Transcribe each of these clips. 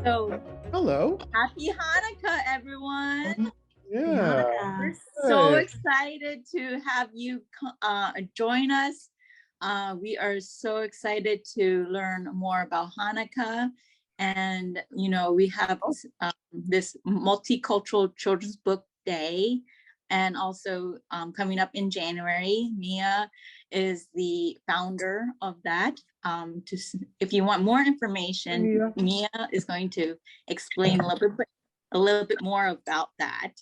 So, Hello. happy Hanukkah, everyone. Yeah. We're so Hey. excited to have you join us. We are so excited to learn more about Hanukkah. And, we have this Multicultural Children's Book Day. And also coming up in January, Mia is the founder of that. If you want more information, Mia is going to explain a little bit more about that.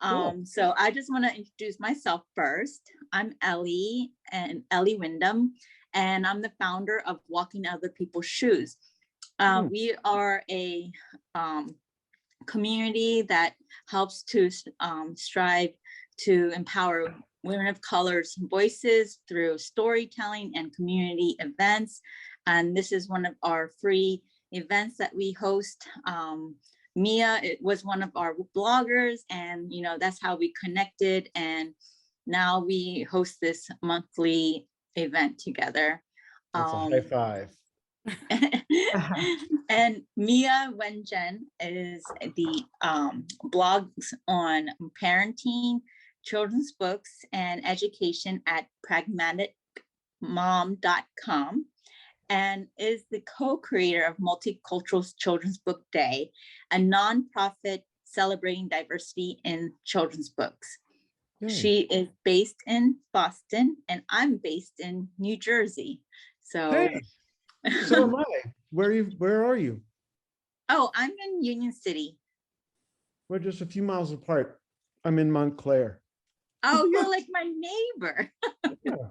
Cool. So I just want to introduce myself first. I'm Ellie Wyndham, and I'm the founder of Walking Other People's Shoes. We are a community that helps to strive to empower women of color's voices through storytelling and community events. And this is one of our free events that we host. Mia was one of our bloggers, and that's how we connected, and now we host this monthly event together. That's a high five. And Mia Wenjen is the blogs on parenting, children's books, and education at pragmaticmom.com, and is the co-creator of Multicultural Children's Book Day, a nonprofit celebrating diversity in children's books. She is based in Boston, and I'm based in New Jersey. So, hey, so am I. Where are you? Oh, I'm in Union City. We're just a few miles apart. I'm in Montclair. Oh, you're like my neighbor. Yeah.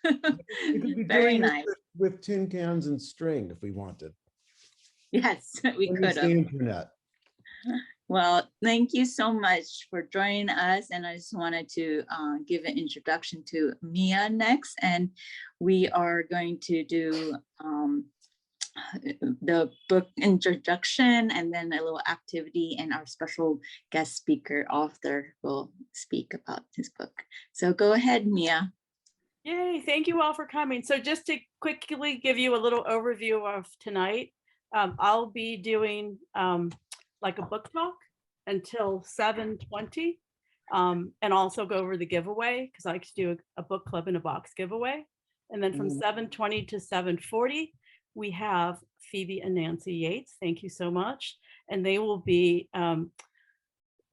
We could be Very doing nice. this with tin cans and string if we wanted. Yes, we could have. The internet. Well, thank you so much for joining us. And I just wanted to give an introduction to Mia next. And we are going to do the book introduction and then a little activity, and our special guest speaker author will speak about his book. So go ahead, Mia. Yay, thank you all for coming. So just to quickly give you a little overview of tonight, I'll be doing like a book talk until 7:20, and also go over the giveaway, because I like to do a book club in a box giveaway. And then from 7:20 to 7:40, we have Phoebe and Nancy Yates. Thank you so much. And they will be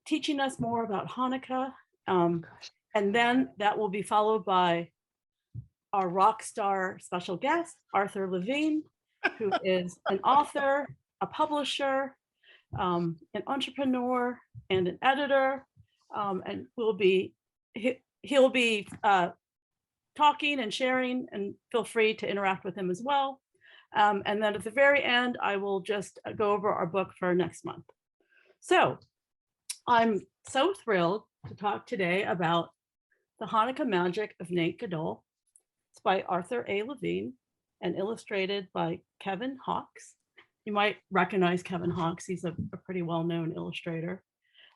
teaching us more about Hanukkah. And then that will be followed by our rock star special guest, Arthur Levine, who is an author, a publisher, an entrepreneur, and an editor. And he'll be talking and sharing, and feel free to interact with him as well. And then at the very end, I will just go over our book for next month. So I'm so thrilled to talk today about The Hanukkah Magic of Nate Gadol. It's by Arthur A. Levine and illustrated by Kevin Hawkes. You might recognize Kevin Hawkes. He's a pretty well-known illustrator.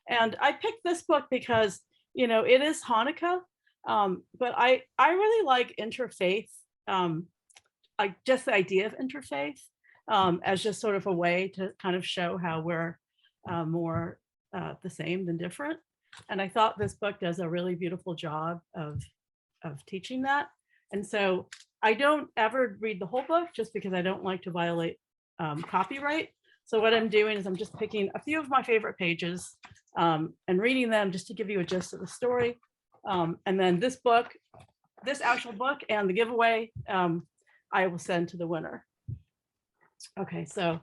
And I picked this book because, it is Hanukkah, but I really like interfaith, just the idea of interfaith as just sort of a way to kind of show how we're more the same than different. And I thought this book does a really beautiful job of teaching that. And so I don't ever read the whole book just because I don't like to violate copyright. So what I'm doing is I'm just picking a few of my favorite pages and reading them just to give you a gist of the story. And then this actual book and the giveaway, I will send to the winner. Okay, so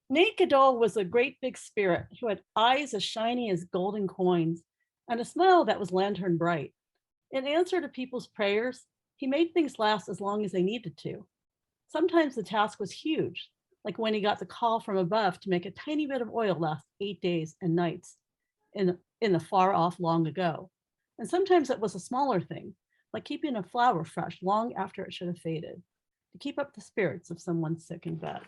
Nate Gadol was a great big spirit who had eyes as shiny as golden coins and a smile that was lantern bright. In answer to people's prayers, he made things last as long as they needed to. Sometimes the task was huge, like when he got the call from above to make a tiny bit of oil last 8 days and nights in the far off long ago. And sometimes it was a smaller thing, like keeping a flower fresh long after it should have faded, to keep up the spirits of someone sick in bed.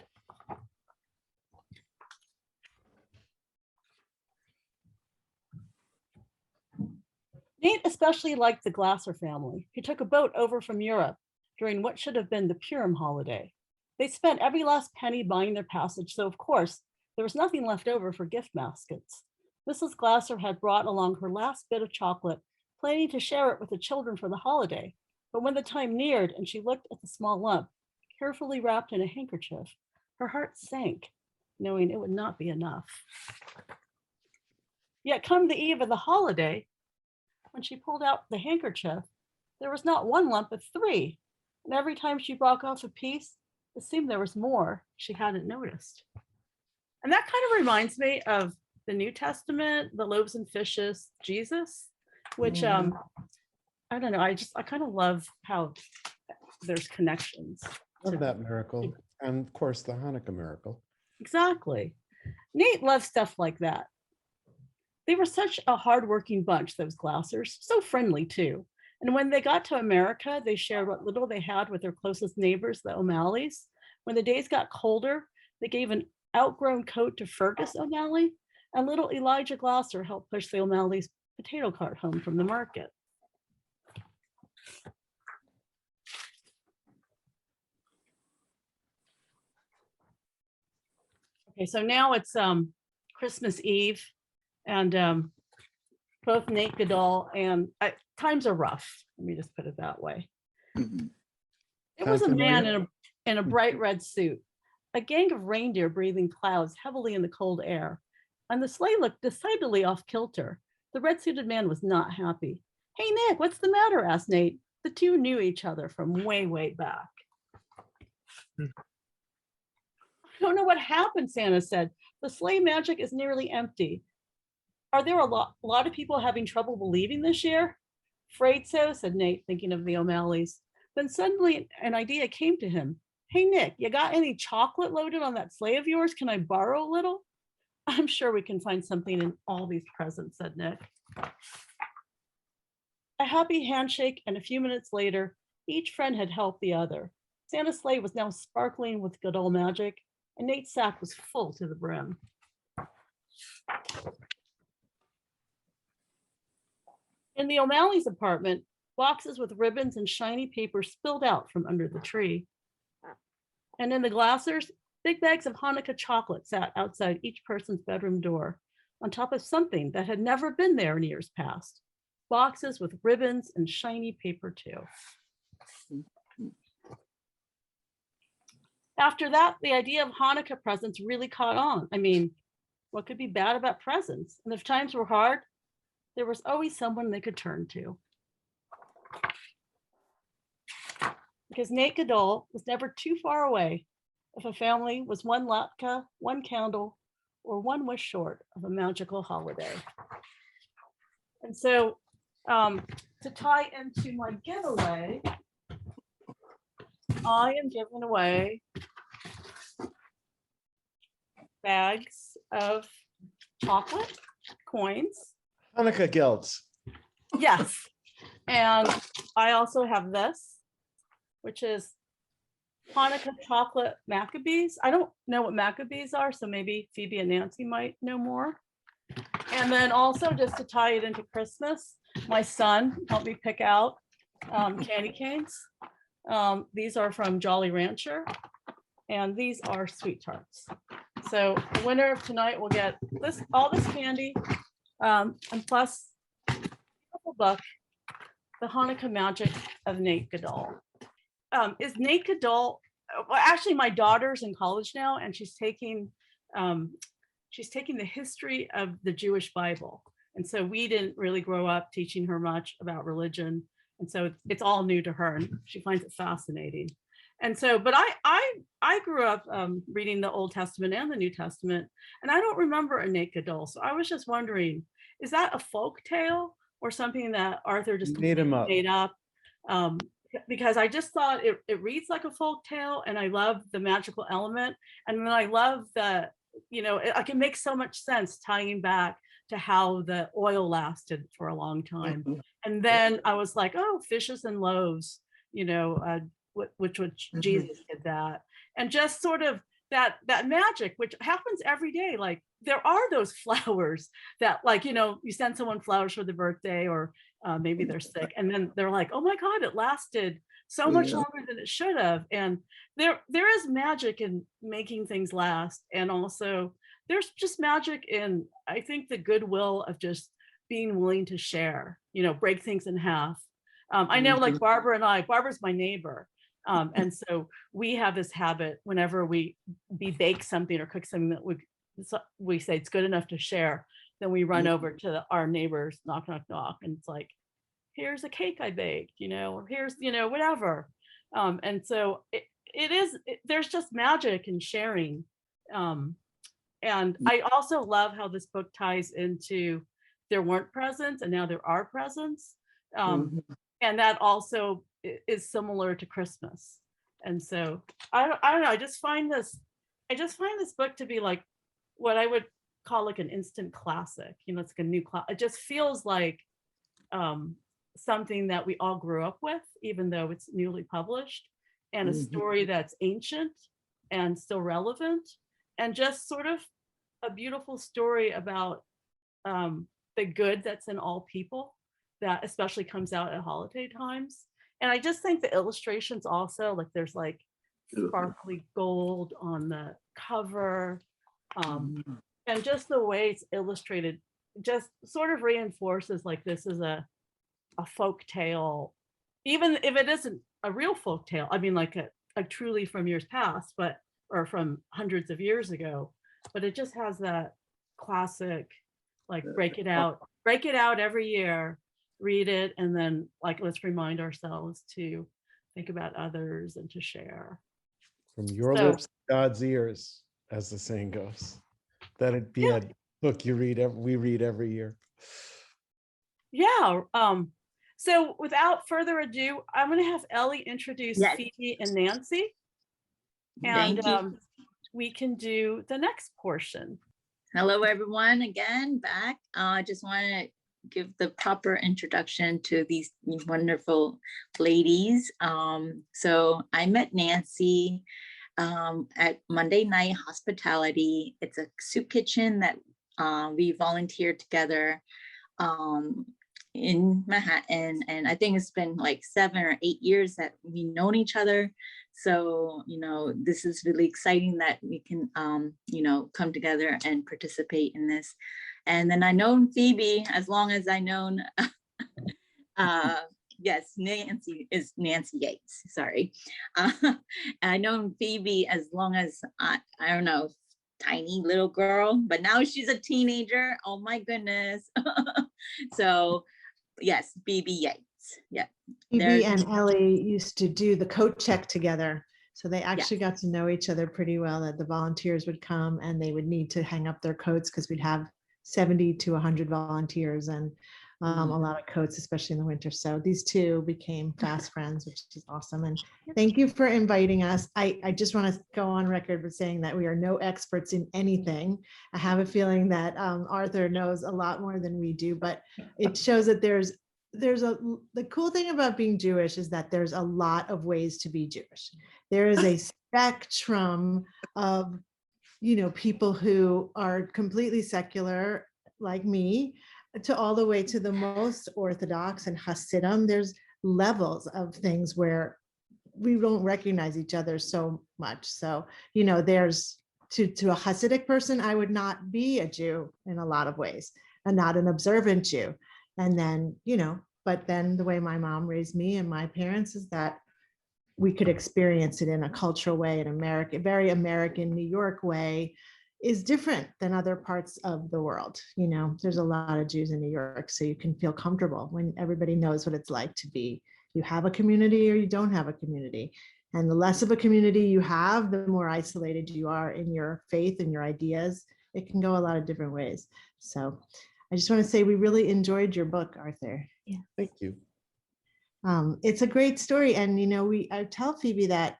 Nate especially liked the Glasser family, who took a boat over from Europe during what should have been the Purim holiday. They spent every last penny buying their passage, so of course, there was nothing left over for gift baskets. Mrs. Glasser had brought along her last bit of chocolate, planning to share it with the children for the holiday. But when the time neared and she looked at the small lump, carefully wrapped in a handkerchief, her heart sank, knowing it would not be enough. Yet come the eve of the holiday, when she pulled out the handkerchief, there was not one lump, but three. And every time she broke off a piece, it seemed there was more she hadn't noticed. And that kind of reminds me of the New Testament, the loaves and fishes, Jesus, which I don't know, I kind of love how there's connections. Love that miracle. And of course, the Hanukkah miracle. Exactly. Nate loves stuff like that. They were such a hardworking bunch, those Glassers, so friendly too. And when they got to America, they shared what little they had with their closest neighbors, the O'Malleys. When the days got colder, they gave an outgrown coat to Fergus O'Malley, and little Elijah Glasser helped push the O'Malleys' potato cart home from the market. Okay, so now it's Christmas Eve, and both Nate Gadol and times are rough. Let me just put it that way. It was a man in a bright red suit, a gang of reindeer breathing clouds heavily in the cold air, and the sleigh looked decidedly off kilter. The red-suited man was not happy. "Hey, Nick, what's the matter?" asked Nate. The two knew each other from way, way back. "I don't know what happened," Santa said. "The sleigh magic is nearly empty. Are there a lot of people having trouble believing this year?" "Afraid so," said Nate, thinking of the O'Malleys. Then suddenly an idea came to him. "Hey, Nick, you got any chocolate loaded on that sleigh of yours? Can I borrow a little?" "I'm sure we can find something in all these presents," said Nick. A happy handshake, and a few minutes later, each friend had helped the other. Santa's sleigh was now sparkling with Gadol magic, and Nate's sack was full to the brim. In the O'Malley's apartment, boxes with ribbons and shiny paper spilled out from under the tree. And in the Glassers, big bags of Hanukkah chocolate sat outside each person's bedroom door, on top of something that had never been there in years past. Boxes with ribbons and shiny paper too. After that, the idea of Hanukkah presents really caught on. I mean, what could be bad about presents? And if times were hard, there was always someone they could turn to. Because Nate Gadol was never too far away if a family was one latke, one candle, or one wish short of a magical holiday. And so to tie into my giveaway, I am giving away bags of chocolate coins. Hanukkah gilts. Yes. And I also have this, which is Hanukkah chocolate Maccabees. I don't know what Maccabees are, so maybe Phoebe and Nancy might know more. And then also, just to tie it into Christmas, my son helped me pick out candy canes. These are from Jolly Rancher, and these are sweet tarts. So the winner of tonight will get all this candy, and plus a book, The Hanukkah Magic of Nate Gadol. Is Nate Gadol? Well, actually, my daughter's in college now, and she's taking the history of the Jewish Bible. And so we didn't really grow up teaching her much about religion. And so it's all new to her, and she finds it fascinating. And so, but I grew up reading the Old Testament and the New Testament, and I don't remember a Nate Gadol. So I was just wondering, is that a folk tale or something that Arthur just made up? Because I just thought it reads like a folk tale, and I love the magical element. And then I love the, I can make so much sense tying back to how the oil lasted for a long time. And then I was like, oh, fishes and loaves, which Jesus did that. And just sort of that magic, which happens every day. Like there are those flowers that you send someone flowers for their birthday, or maybe they're sick. And then they're like, oh my God, it lasted so much Yeah. longer than it should have. And there is magic in making things last. And also there's just magic in, I think, the goodwill of just being willing to share, break things in half. I know, like Barbara's my neighbor. And so we have this habit whenever we bake something or cook something that we say it's good enough to share, then we run over to our neighbors, knock, knock, knock. And it's like, here's a cake I baked, or here's, whatever. And so there's just magic in sharing. And I also love how this book ties into there weren't presents and now there are presents. And that also is similar to Christmas. And so I don't know, I just find this book to be like what I would call like an instant classic. It's like a new class. It just feels like something that we all grew up with, even though it's newly published, and a story that's ancient and still relevant, and just sort of a beautiful story about the good that's in all people, that especially comes out at holiday times. And I just think the illustrations also, like there's like sparkly gold on the cover, and just the way it's illustrated just sort of reinforces like this is a folk tale, even if it isn't a real folk tale. I mean, like a truly from years past, or from hundreds of years ago, but it just has that classic, like break it out every year, read it, and then like let's remind ourselves to think about others and to share. From your lips to God's ears, as the saying goes. That it be a book we read every year. Yeah. So without further ado, I'm going to have Ellie introduce Phoebe and Nancy, and we can do the next portion. Hello, everyone. Again, back. I just want to give the proper introduction to these wonderful ladies. So I met Nancy at Monday Night Hospitality. It's a soup kitchen that we volunteered together in Manhattan, and I think it's been like 7 or 8 years that we've known each other. So this is really exciting that we can come together and participate in this. And then I known Phoebe as long as I known yes, Nancy is Nancy Yates, sorry. I known Phoebe as long as I don't know, tiny little girl, but now she's a teenager. Oh my goodness. So yes, Phoebe Yates. Yeah. Phoebe and Ellie used to do the coat check together. So they actually got to know each other pretty well, that the volunteers would come and they would need to hang up their coats because we'd have 70 to 100 volunteers and a lot of coats, especially in the winter. So these two became fast friends, which is awesome. And thank you for inviting us. I just want to go on record with saying that we are no experts in anything. I have a feeling that Arthur knows a lot more than we do, but it shows that the cool thing about being Jewish is that there's a lot of ways to be Jewish. There is a spectrum of, people who are completely secular like me, to all the way to the most Orthodox and Hasidim. There's levels of things where we don't recognize each other so much. So, there's to a Hasidic person, I would not be a Jew in a lot of ways, and not an observant Jew. And then, but then the way my mom raised me and my parents is that we could experience it in a cultural way, an American, very American, New York way, is different than other parts of the world. There's a lot of Jews in New York, so you can feel comfortable when everybody knows what it's like to be, you have a community or you don't have a community. And the less of a community you have, the more isolated you are in your faith and your ideas. It can go a lot of different ways. So I just want to say we really enjoyed your book, Arthur. Yeah. Thank you. It's a great story. And, I tell Phoebe that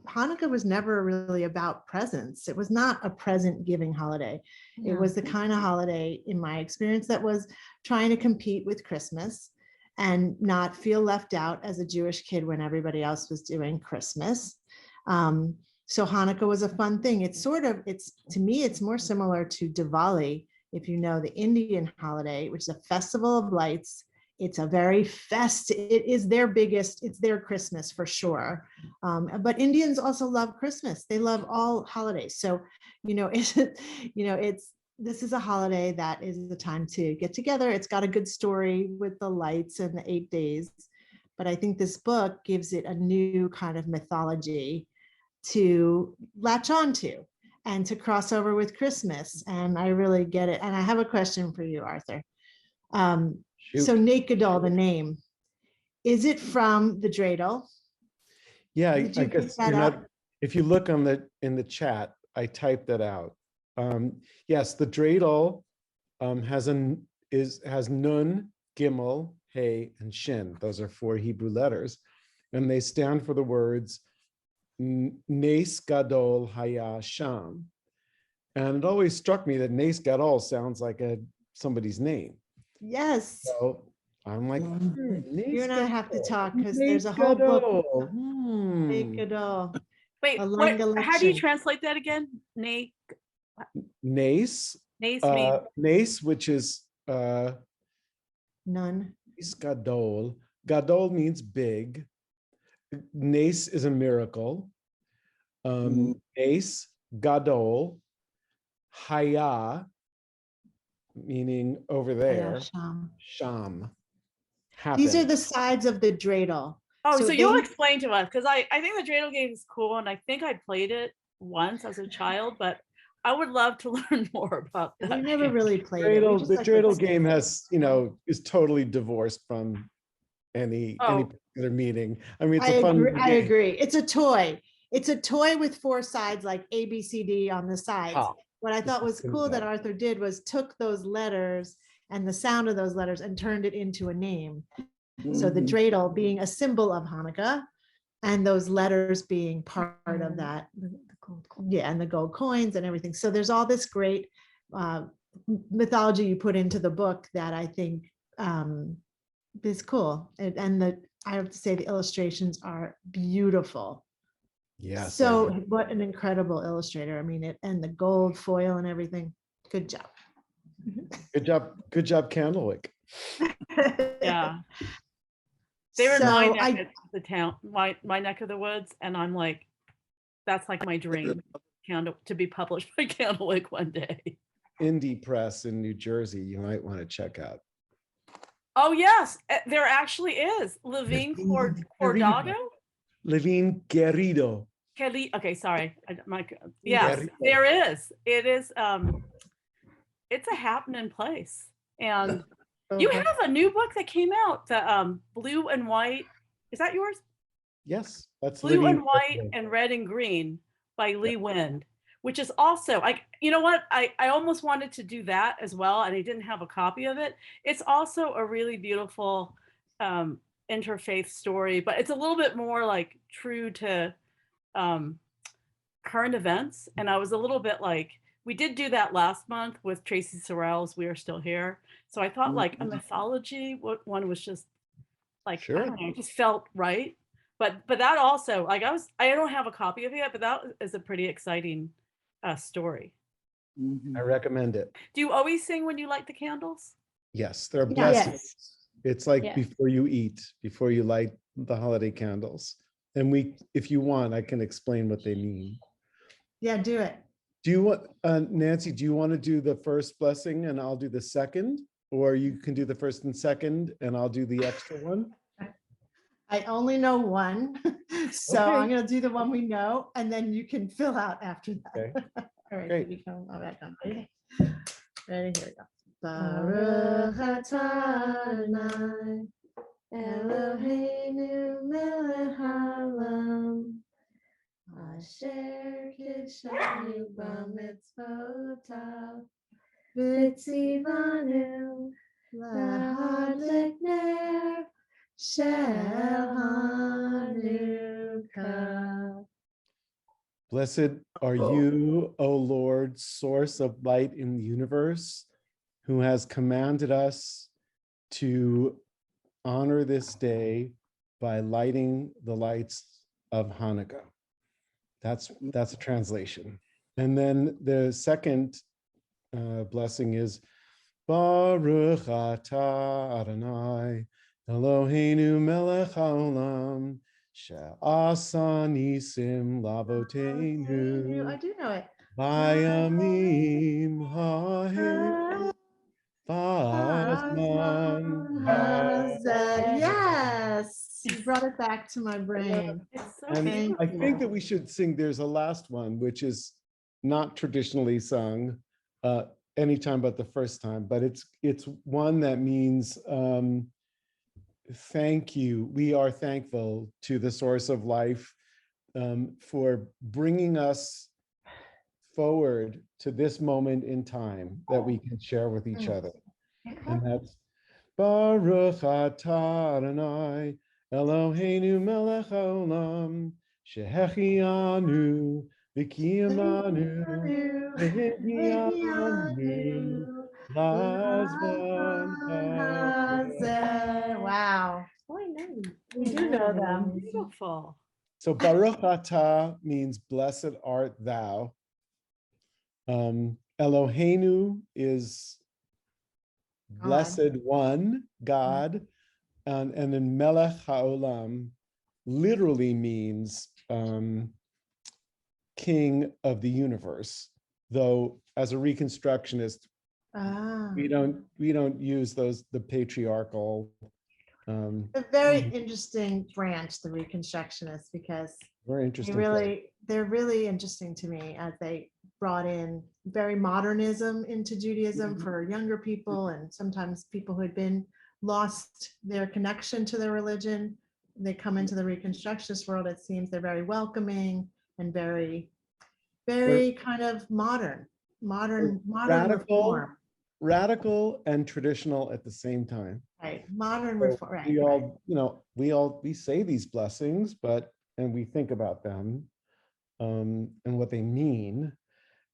Hanukkah was never really about presents. It was not a present giving holiday. Yeah. It was the kind of holiday, in my experience, that was trying to compete with Christmas and not feel left out as a Jewish kid when everybody else was doing Christmas. So Hanukkah was a fun thing. To me, it's more similar to Diwali, if you know the Indian holiday, which is a festival of lights. It's a very it is their biggest, it's their Christmas for sure. But Indians also love Christmas. They love all holidays. So, this is a holiday that is the time to get together. It's got a good story with the lights and the 8 days. But I think this book gives it a new kind of mythology to latch onto and to cross over with Christmas. And I really get it. And I have a question for you, Arthur. So Nate Gadol, the name, is it from the dreidel? Yeah, I Did you pick guess that you're up? not, if you look on in the chat, I typed that out. Yes, the dreidel has nun, gimel, hey, and shin. Those are 4 Hebrew letters, and they stand for the words Nes Gadol Haya Sham. And it always struck me that Nes Gadol sounds like somebody's name. Yes. So I'm like, You and I have to talk because Nes there's a whole book. Gadol. Nate Gadol. Wait, A how do you election. translate that again? Nate, Nes, Nace means Nes, which is None. Nes Gadol. Gadol means big. Nes is a miracle. Nes, Gadol, Haya, meaning over there, Sham. Sham. These are Happened. the sides of the dreidel. oh, so you'll they- explain to us, because I think the dreidel game is cool, and I think I played it once as a child, but I would love to learn more about that. We never really played it. We Dreidel, just the like dreidel the- game is totally divorced from any particular meaning. I mean, it's a fun game. I agree. It's a toy. It's a toy with 4 sides, like A, B, C, D on the sides. Oh, What I thought was something cool that about Arthur did was took those letters and the sound of those letters and turned it into a name. So the dreidel being a symbol of Hanukkah, and those letters being part of that. Yeah, and the gold coins and everything. So there's all this great mythology you put into the book that I think is cool. And I have to say the illustrations are beautiful. Yes. So what an incredible illustrator. I mean, and the gold foil and everything. Good job. Good job. Good job, Candlewick. Yeah. They were in So my neck of the town, my neck of the woods, and I'm like, that's like my dream, to be published by Candlewick one day. Indie Press in New Jersey, you might want to check out. Oh yes, there actually is. Levine Cordago? Levine Guerrido. Kelly, okay, sorry. Yes, there is. It is, it's a happening place. And you have a new book that came out, the Blue and White. Is that yours? Yes, that's Blue Levine and White Guerrido. and Red and Green by Lee Wind, which is also, you know what? I almost wanted to do that as well, and I didn't have a copy of it. It's also a really beautiful interfaith story, but it's a little bit more like true to current events. And I was a little bit like, we did do that last month with Tracy Sorrell's We Are Still Here. So I thought like a mythology one was just like, I don't know, it just felt right. But that also, like I don't have a copy of it yet, but that is a pretty exciting story. I recommend it. Do you always sing when you light the candles? Yes, they're blessings. Yes. It's like before you eat, before you light the holiday candles. And if you want, I can explain what they mean. Yeah, do it. Do you want, Nancy, do you want to do the first blessing and I'll do the second? Or you can do the first and second and I'll do the extra one? I only know one. So Okay. I'm going to do the one we know, and then you can fill out after that. Okay. All right. Great. Here we go. All right. Ready? Ready? Here we go. Baruch atah Adonai, Eloheinu melech haolam, asher kidshanu b'mitzvotav, v'tzivanu lahadlik ner shel Hanukkah. Blessed are you, O Lord, source of light in the universe, who has commanded us to honor this day by lighting the lights of Hanukkah. That's a translation. And then the second blessing is Baruch atah Adonai Eloheinu melech haolam, she'asa nisim I lavoteinu, do know it. bayamim ha'hem, ba'azman ha'zeh. Yes, you brought it back to my brain. It's so And Thank I think that beautiful. we should sing, there's a last one, which is not traditionally sung anytime but the first time, but it's one that means thank you. We are thankful to the source of life for bringing us forward to this moment in time that we can share with each other. And that's Baruch atah Adonai Eloheinu melech haolam shehechianu v'kiyamanu v'hidyanu lazman hazeh. Wow, we do know them. Beautiful. So Baruch atah means blessed art thou. Eloheinu is blessed one, God, and then Melech HaOlam literally means king of the universe. Though as a Reconstructionist, we don't use the patriarchal. A very interesting branch, the Reconstructionists, because Very interesting. they're really interesting to me as they brought in very modernism into Judaism for younger people and sometimes people who had been lost their connection to their religion. They come into the Reconstructionist world, it seems they're very welcoming and very kind of modern Radical, reform. radical and traditional at the same time. Right, modern So reform, right. we all, we say these blessings, and we think about them and what they mean.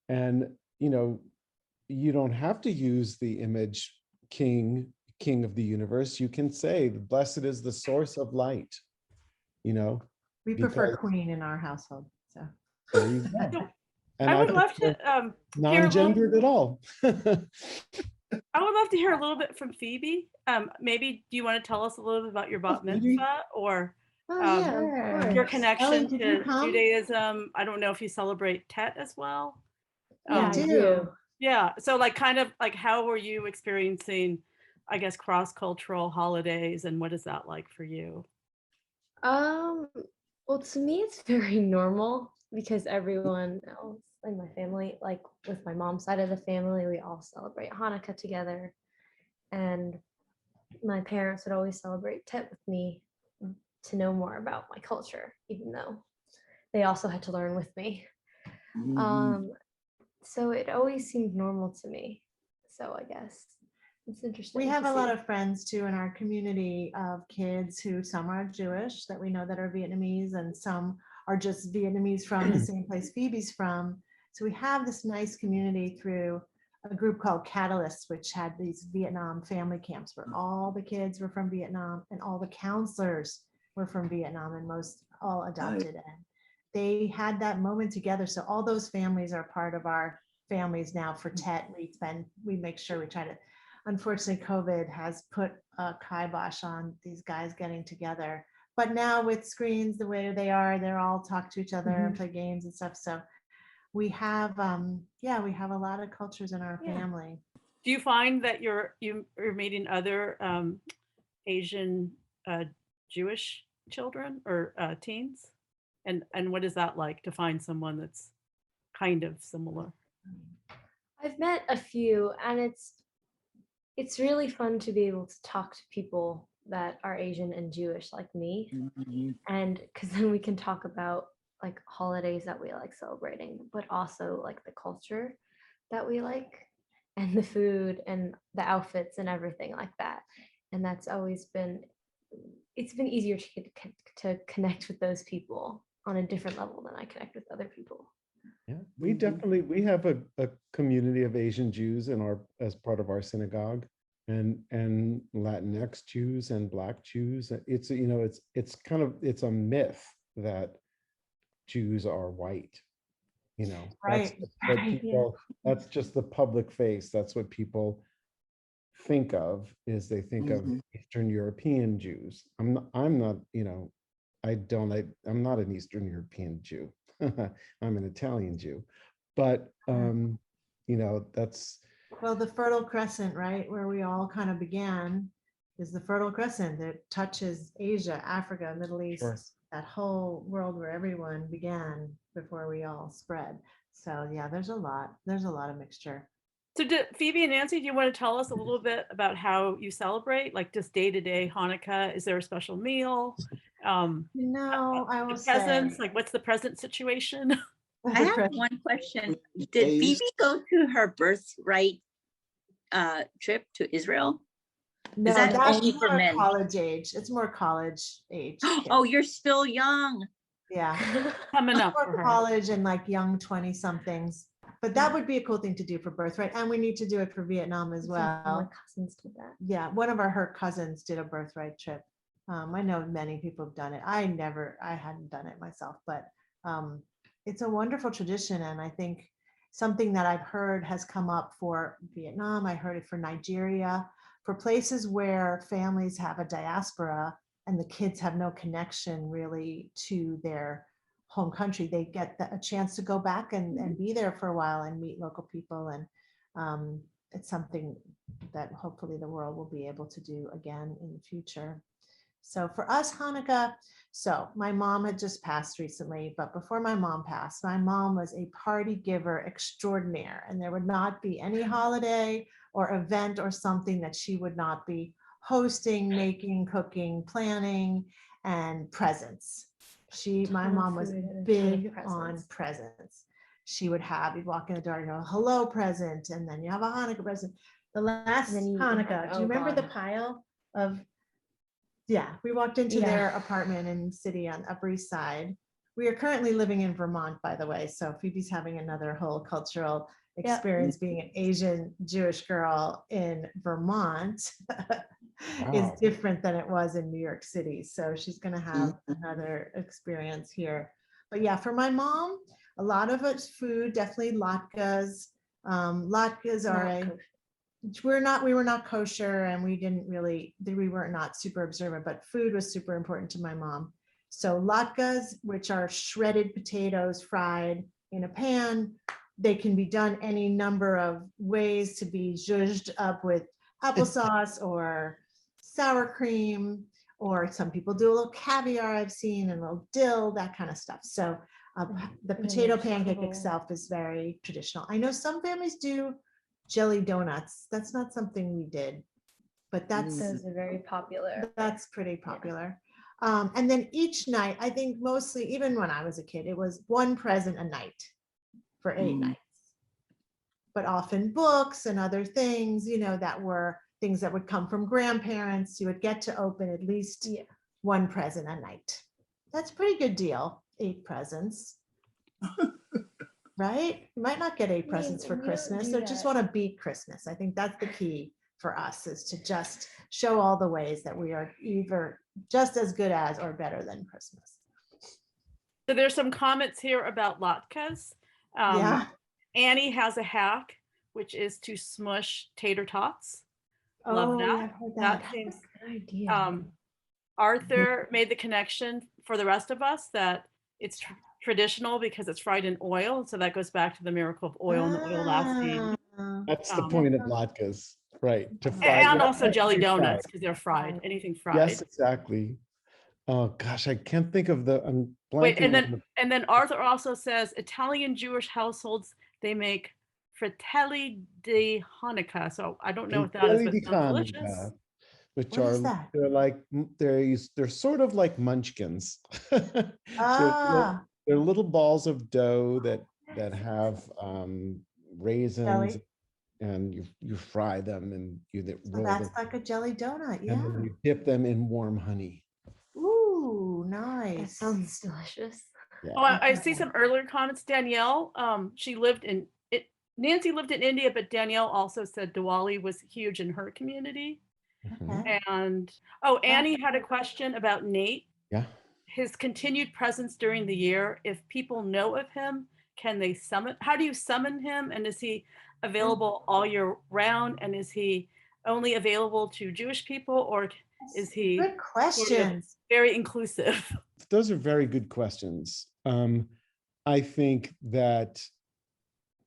And, you don't have to use the image king of the universe. You can say, blessed is the source of light, We prefer because queen in our household, so. there you go. So And I would love to hear a little, non-gendered at all. I would love to hear a little bit from Phoebe. Maybe do you want to tell us a little bit about your Bat Phoebe. Mitzvah or your connection Ellie, did you to come? Judaism? I don't know if you celebrate Tet as well. Yeah, I do. Yeah. So kind of how were you experiencing, I guess, cross-cultural holidays, and what is that like for you? Well, to me, it's very normal because everyone else in my family, like with my mom's side of the family, we all celebrate Hanukkah together. And my parents would always celebrate Tet with me to know more about my culture, even though they also had to learn with me. So it always seemed normal to me. So I guess it's interesting. We have to a lot see. of friends too in our community of kids who some are Jewish that we know that are Vietnamese and some are just Vietnamese from the same place Phoebe's from. So we have this nice community through a group called Catalyst, which had these Vietnam family camps where all the kids were from Vietnam and all the counselors were from Vietnam and most all adopted. And they had that moment together. So all those families are part of our families now for Tet. We make sure we try to, unfortunately, COVID has put a kibosh on these guys getting together. But now with screens the way they are, they're all talk to each other and play games and stuff. So we have, we have a lot of cultures in our family. Do you find that you're meeting other Asian Jewish children or teens? And what is that like to find someone that's kind of similar? I've met a few, and it's really fun to be able to talk to people that are Asian and Jewish like me, and because then we can talk about like holidays that we like celebrating, but also like the culture that we like and the food and the outfits and everything like that. And that's always been, it's been easier to connect with those people on a different level than I connect with other people. Yeah, we have a community of Asian Jews as part of our synagogue, and Latinx Jews and Black Jews. It's it's a myth that Jews are white. Right. That's just the public face. That's what people think of is they think of Eastern European Jews. I'm not, I'm not an Eastern European Jew. I'm an Italian Jew. But that's Well, the Fertile Crescent, right, where we all kind of began, is the Fertile Crescent that touches Asia, Africa, Middle East, Sure. that whole world where everyone began before we all spread. So yeah, there's a lot of mixture. So Phoebe and Nancy, do you want to tell us a little bit about how you celebrate, like just day-to-day Hanukkah? Is there a special meal? No, I will The presents, say. like what's the present situation? I have one question. Did Phoebe go to her birthright trip to Israel? No, that that's only for more men? college age. It's more college age. Oh, kids. you're still young. Yeah. Coming up for More her. college and like young 20 somethings. But that would be a cool thing to do for birthright. And we need to do it for Vietnam as My well. cousins did that. Yeah, one of her cousins did a birthright trip. I know many people have done it. I hadn't done it myself, but it's a wonderful tradition. And I think something that I've heard has come up for Vietnam. I heard it for Nigeria, for places where families have a diaspora and the kids have no connection really to their home country. They get a chance to go back and be there for a while and meet local people. And it's something that hopefully the world will be able to do again in the future. So for us, Hanukkah, so my mom had just passed recently, but before my mom passed, my mom was a party giver extraordinaire, and there would not be any holiday or event or something that she would not be hosting, making, cooking, planning, and presents. My Ton of mom was food and a ton of big on presents. presents. You'd walk in the door, hello present, and then you have a Hanukkah present. The last then you Hanukkah, do you oh remember the God. pile of, yeah, we walked into Yeah. their apartment in the city on Upper East Side. We are currently living in Vermont, by the way, so Phoebe's having another whole cultural Yep. experience being an Asian Jewish girl in Vermont. Wow. Is different than it was in New York City. So she's going to have another experience here. But yeah, for my mom, a lot of it's food, definitely latkes. Latkes are we were not kosher, and we were not super observant, but food was super important to my mom. So latkes, which are shredded potatoes fried in a pan, they can be done any number of ways to be zhuzhed up with applesauce or sour cream, or some people do a little caviar I've seen, and a little dill, that kind of stuff. So the potato pancake itself is very traditional. I know some families do jelly donuts. That's not something we did, but Those are very popular. that's pretty popular. And then each night, I think mostly, even when I was a kid, it was one present a night for 8 nights. But often books and other things, that were things that would come from grandparents. You would get to open at least one present a night. That's a pretty good deal, 8 presents. Right? You might not get 8 presents for Christmas, or just want to beat Christmas. I think that's the key for us, is to just show all the ways that we are either just as good as or better than Christmas. So there's some comments here about latkes. Yeah. Annie has a hack, which is to smush tater tots. Love that. Yeah, I've heard That that. seems. Good idea. Arthur made the connection for the rest of us that it's traditional because it's fried in oil. So that goes back to the miracle of oil and the oil lasting. That's the point of latkes, right? To fry. And yeah, also jelly to fry. donuts, because they're fried. Anything fried. Yes, exactly. Oh gosh, I can't think of I'm Wait, blanking and on then Arthur also says Italian Jewish households, they make fratelli di Hanukkah. So I don't know what that is, but it sounds delicious. which What are is that? they're like they're sort of like munchkins. Ah, They're little balls of dough that have raisins, jelly. and you fry them, and you So roll that's them, like a jelly donut. and Yeah. then you dip them in warm honey. Ooh, That nice. sounds delicious. Yeah. Oh, I see some earlier comments. Danielle, she lived in it. Nancy lived in India, but Danielle also said Diwali was huge in her community. Mhm. Okay. And Annie had a question about Nate. Yeah. His continued presence during the year. If people know of him, can they summon? How do you summon him? And is he available all year round? And is he only available to Jewish people, or is he Good questions. very inclusive? Those are very good questions. I think that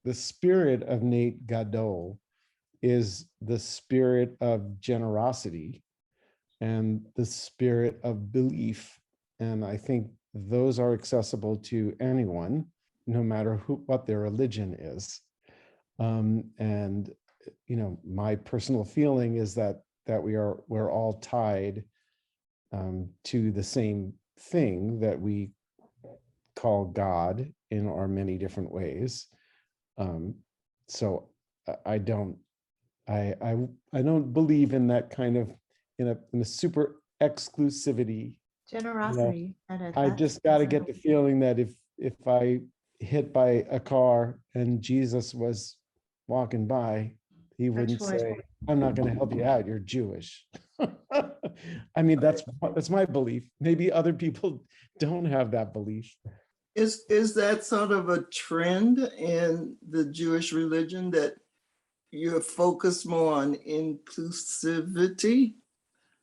the spirit of Nate Gadol is the spirit of generosity and the spirit of belief. And I think those are accessible to anyone, no matter what their religion is. And my personal feeling is that we're all tied to the same thing that we call God in our many different ways. So I don't believe in that kind of in a super exclusivity. Generosity. I just got to get the feeling that if I hit by a car and Jesus was walking by, he wouldn't say, "I'm not going to help you out. You're Jewish." I mean, that's my belief. Maybe other people don't have that belief. Is that sort of a trend in the Jewish religion, that you're focused more on inclusivity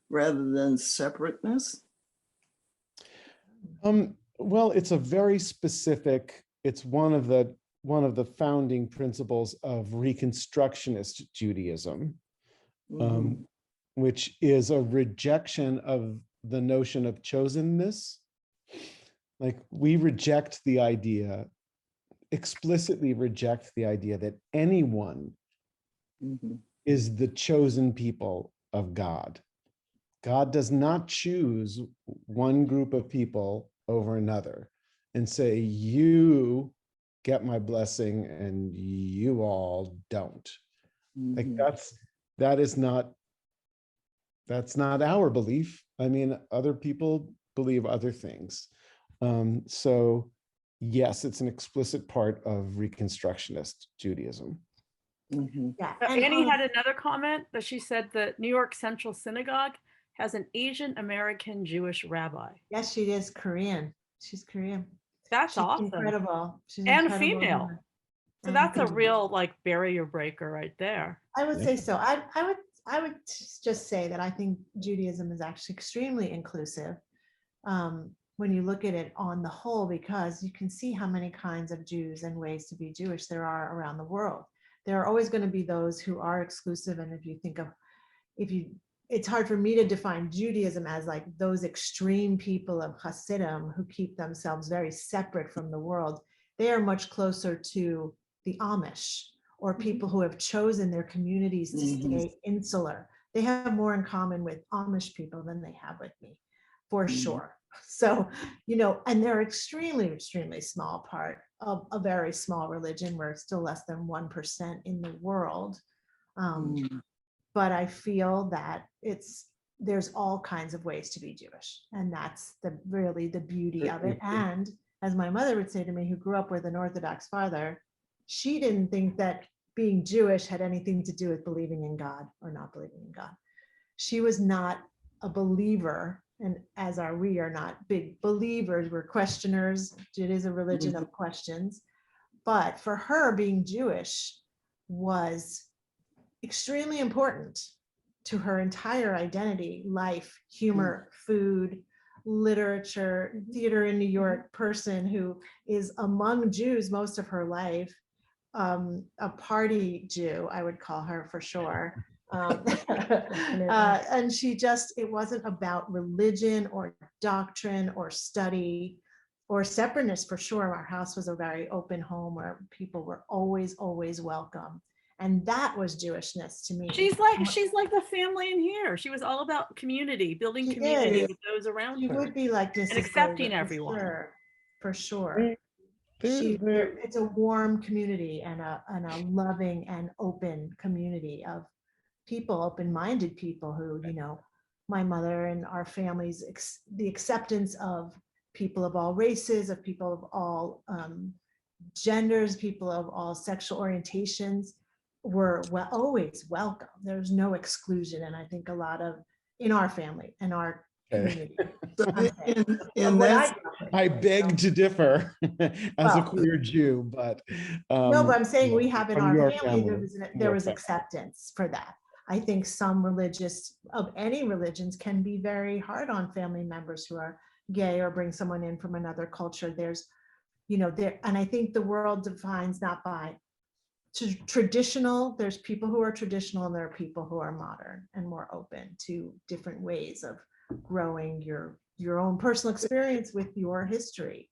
rather than separateness? Well, it's a very specific, it's one of the founding principles of Reconstructionist Judaism, which is a rejection of the notion of chosenness. Like, we reject the idea, explicitly reject the idea that anyone is the chosen people of God. God does not choose one group of people over another and say, you get my blessing and you all don't. Like, that's not our belief. I mean, other people believe other things. So yes, it's an explicit part of Reconstructionist Judaism. Yeah. Annie had another comment that she said that New York Central Synagogue has an Asian American Jewish rabbi. Yes, she is Korean. She's Korean. That's awesome. Incredible. She's and incredible. female. So And that's a female. real barrier breaker right there. I would say so. I would just say that I think Judaism is actually extremely inclusive when you look at it on the whole, because you can see how many kinds of Jews and ways to be Jewish there are around the world. There are always going to be those who are exclusive. And it's hard for me to define Judaism as like those extreme people of Hasidim who keep themselves very separate from the world. They are much closer to the Amish, or people who have chosen their communities to stay insular. They have more in common with Amish people than they have with me, for sure. So, and they're extremely, extremely small part of a very small religion. We're still less than 1% in the world. But I feel that there's all kinds of ways to be Jewish. And that's really the beauty of it. And as my mother would say to me, who grew up with an Orthodox father, she didn't think that being Jewish had anything to do with believing in God or not believing in God. She was not a believer, and we are not big believers, we're questioners. It is a religion of questions. But for her, being Jewish was extremely important to her entire identity, life, humor, food, literature, theater in New York, person who is among Jews most of her life. A party Jew, I would call her for sure. And it wasn't about religion or doctrine or study or separateness, for sure. Our house was a very open home where people were always, always welcome. And that was Jewishness to me. She's like the family in here. She was all about community, building community with those around her. She would be like this, and accepting everyone. For sure. It's a warm community and a loving and open community of people, open-minded people who, my mother and our families, the acceptance of people of all races, of people of all genders, people of all sexual orientations were always welcome. There's no exclusion. And I think a lot of, in our family and our community. I beg to differ as a queer Jew, but no, but I'm saying we have in our family, there was family. acceptance for that. I think some religious of any religions can be very hard on family members who are gay or bring someone in from another culture. There's, there, and I think the world defines not by traditional, there's people who are traditional and there are people who are modern and more open to different ways of growing your own personal experience with your history.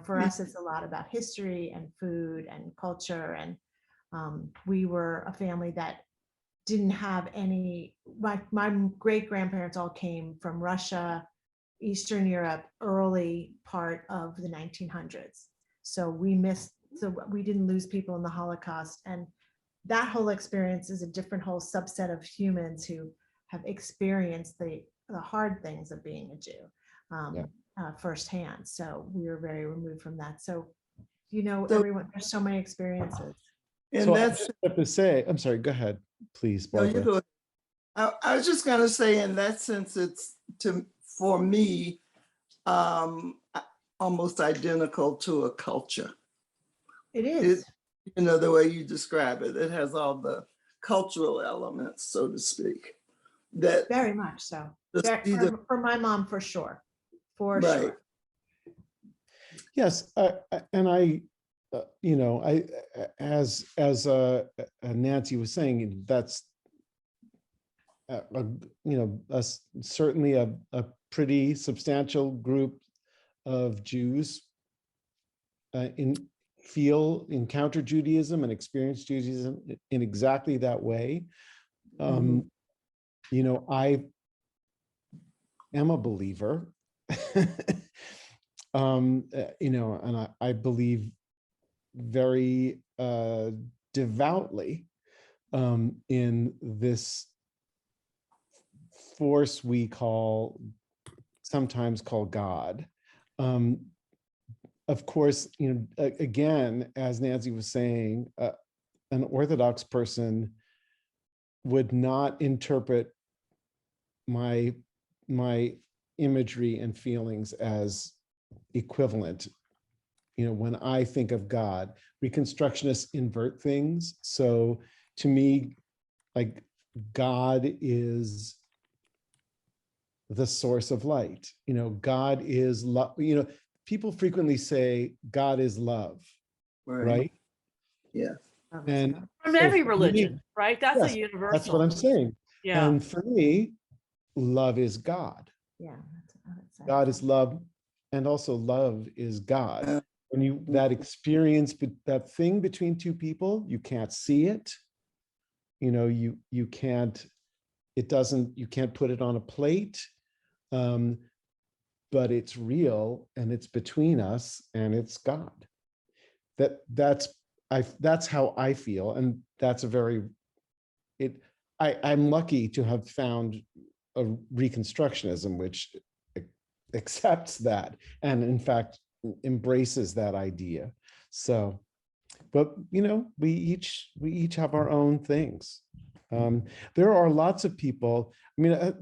For us, it's a lot about history and food and culture. And we were a family that didn't have any, my great grandparents all came from Russia, Eastern Europe, early part of the 1900s. So we didn't lose people in the Holocaust. And that whole experience is a different whole subset of humans who have experienced the hard things of being a Jew firsthand. So we were very removed from that. So, everyone, there's so many experiences. And So I that's, just have to say, I'm sorry, go ahead, please, no, you Barbara. go ahead. I was just gonna say, in that sense, it's for me, almost identical to a culture. It is. The way you describe it, it has all the cultural elements, so to speak. That Very much so. either, For my mom, for sure. For right. sure. Yes, as Nancy was saying, that's certainly a pretty substantial group of Jews encounter Judaism and experience Judaism in exactly that way. I am a believer, and I believe very devoutly in this force we sometimes call God. Of course, again, as Nancy was saying, an Orthodox person would not interpret my imagery and feelings as equivalent. When I think of God, Reconstructionists invert things. So to me, like, God is the source of light. God is love. People frequently say God is love, right? Yeah. And From so every for me, religion, right? That's yes, a universal. that's what I'm saying. Yeah. And for me, love is God. Yeah. God is love, and also love is God. When that experience, that thing between two people, you can't see it. You can't. It doesn't. You can't put it on a plate. But it's real, and it's between us, and it's God. That's how I feel, and that's I'm lucky to have found a Reconstructionism which accepts that, and in fact embraces that idea. So, but we each have our own things. There are lots of people. I mean,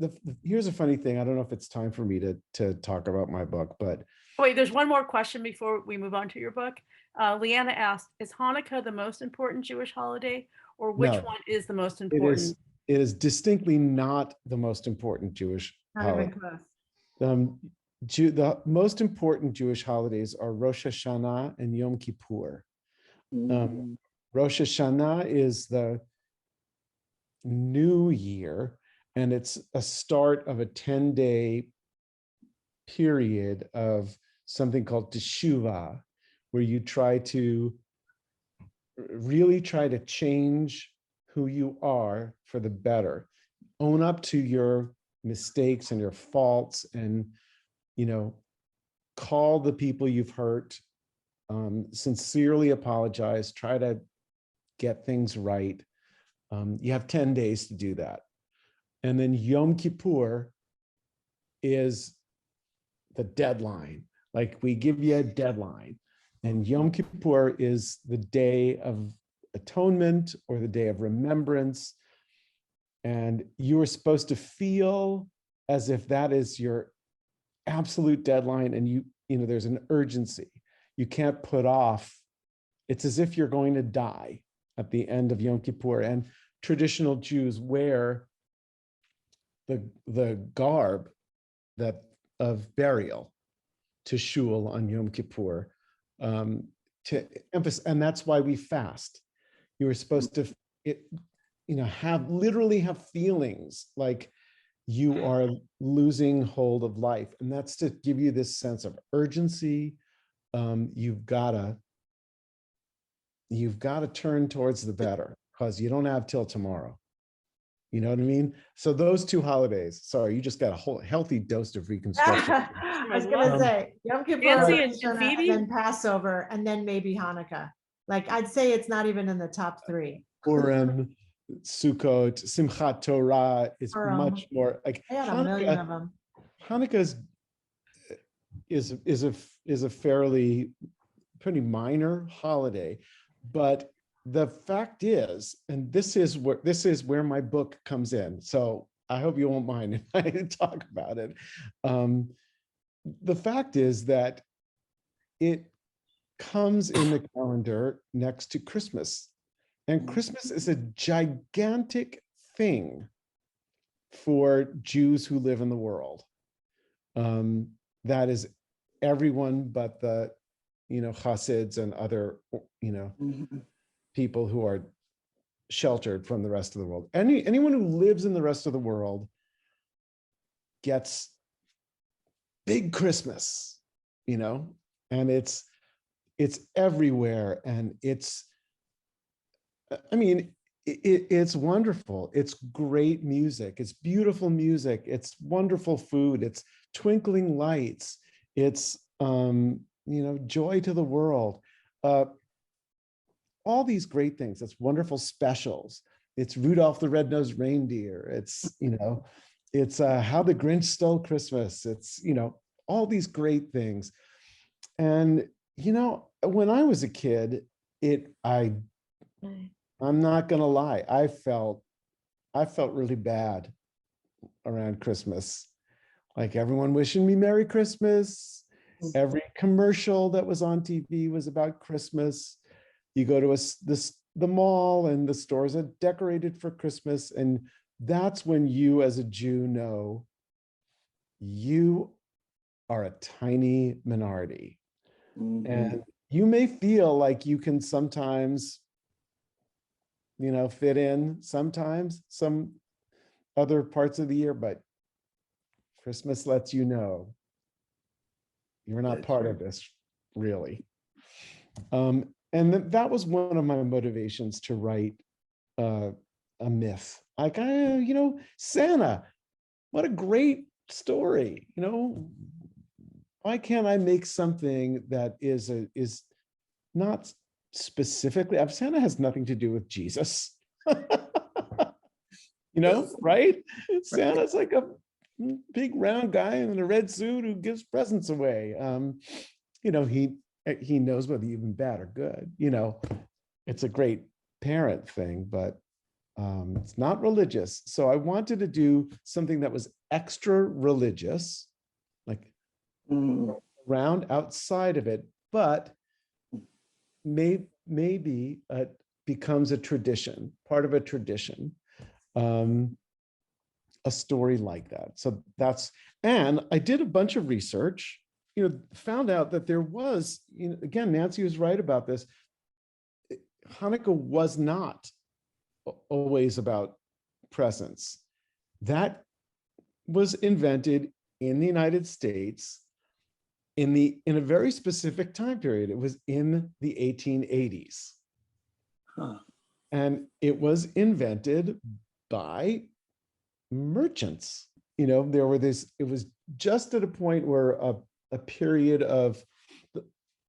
here's a funny thing. I don't know if it's time for me to talk about my book, but Wait, there's one more question before we move on to your book. Leanna asked, is Hanukkah the most important Jewish holiday, or which No, one is the most important? it is distinctly not the most important Jewish holiday. The most important Jewish holidays are Rosh Hashanah and Yom Kippur. Rosh Hashanah is the New Year, and it's a start of a 10-day period of something called teshuvah, where you really try to change who you are for the better, own up to your mistakes and your faults, and call the people you've hurt, sincerely apologize, try to get things right. You have 10 days to do that. And then Yom Kippur is the deadline. Like, we give you a deadline. And Yom Kippur is the day of atonement, or the day of remembrance. And you are supposed to feel as if that is your absolute deadline, and there's an urgency. You can't put off. It's as if you're going to die at the end of Yom Kippur. And traditional Jews wear the garb that of burial to shul on Yom Kippur, to emphasize, and that's why we fast. You were supposed to, literally have feelings like you are losing hold of life, and that's to give you this sense of urgency. You've gotta turn towards the better, because you don't have till tomorrow. You know what I mean? So those two holidays, sorry, you just got a whole healthy dose of reconstruction. I was gonna say Yom Kippur, Nancy and Rosh Hashanah, Phoebe? and then Passover, and then maybe Hanukkah. Like, I'd say it's not even in the top three. Purim, Sukkot, Simchat Torah is Purim. much more like I had a million of them. Hanukkah is a fairly pretty minor holiday, but the fact is, and this is where my book comes in, so I hope you won't mind if I talk about it. The fact is that it comes in the calendar next to Christmas, and Christmas is a gigantic thing for Jews who live in the world. That is everyone but the Hasids and other people who are sheltered from the rest of the world. Anyone who lives in the rest of the world gets big Christmas, and it's everywhere, and it's wonderful. It's great music. It's beautiful music. It's wonderful food. It's twinkling lights. It's joy to the world. All these great things. It's wonderful specials. It's Rudolph the Red-Nosed Reindeer. It's it's How the Grinch Stole Christmas. It's all these great things. And when I was a kid, I'm not gonna lie, I felt really bad around Christmas. Like, everyone wishing me Merry Christmas. Every commercial that was on TV was about Christmas. You go to the mall and the stores are decorated for Christmas, and that's when you, as a Jew, know you are a tiny minority. And you may feel like you can sometimes fit in sometimes some other parts of the year, but Christmas lets you know you're not part of this, really. And that was one of my motivations to write a myth. Like, Santa, what a great story. Why can't I make something that is not specifically, Santa has nothing to do with Jesus. Right? Santa's like a big round guy in a red suit who gives presents away. He knows whether you've been bad or good. It's a great parent thing, but it's not religious. So I wanted to do something that was extra religious, like around outside of it, but maybe becomes a tradition, part of a tradition, a story like that. So and I did a bunch of research, found out that there was, again, Nancy was right about this. Hanukkah was not always about presents. That was invented in the United States in a very specific time period. It was in the 1880s. And it was invented by merchants. It was just at a point where a period of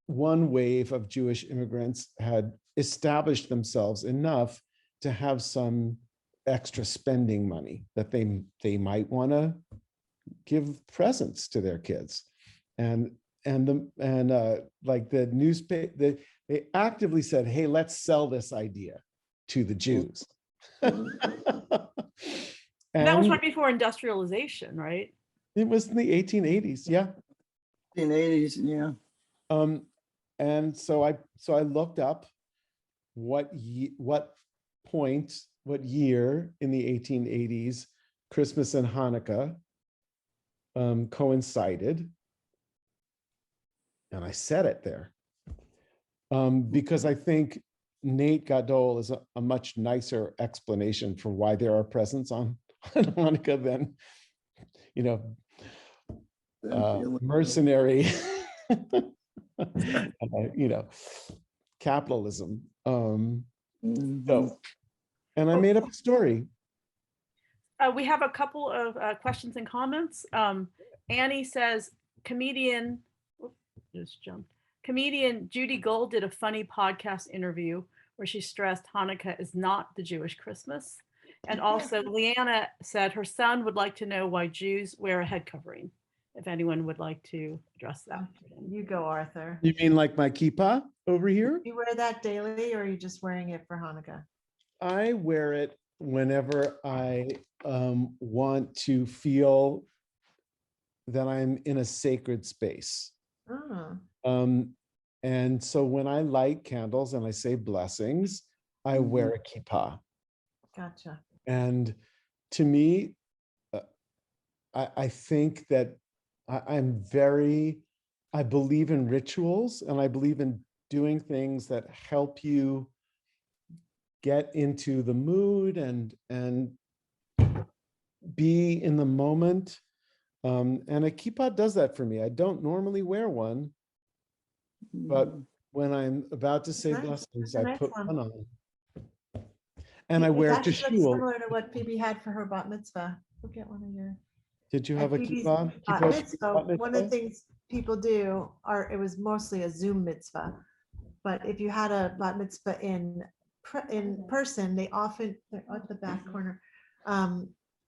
one wave of Jewish immigrants had established themselves enough to have some extra spending money that they might want to give presents to their kids. And like the newspaper, they actively said, hey, let's sell this idea to the Jews. And that was right before industrialization, right? It was in the 1880s, yeah. 1880s, yeah. And so I looked up what point, what year in the 1880s, Christmas and Hanukkah coincided. And I said it there because I think Nate Gadol is a much nicer explanation for why there are presents on Hanukkah than, mercenary, capitalism. So, and I made up a story. We have a couple of questions and comments. Annie says, comedian Judy Gold did a funny podcast interview where she stressed Hanukkah is not the Jewish Christmas. And also Leanna said her son would like to know why Jews wear a head covering. If anyone would like to address that. You go, Arthur. You mean like my kippah over here? You wear that daily, or are you just wearing it for Hanukkah? I wear it whenever I want to feel that I'm in a sacred space. Oh. And so when I light candles and I say blessings, I wear a kippah. Gotcha. And to me, I think that I believe in rituals, and I believe in doing things that help you get into the mood and be in the moment. And a kippah does that for me. I don't normally wear one, but when I'm about to say blessings, I put one on. And I wear it to shul. Similar to what Phoebe had for her bat mitzvah. We'll get one of your. Did you have a kippah? Bat mitzvah, one of the things people do it was mostly a Zoom mitzvah, but if you had a bat mitzvah in person, they often, they're at the back corner,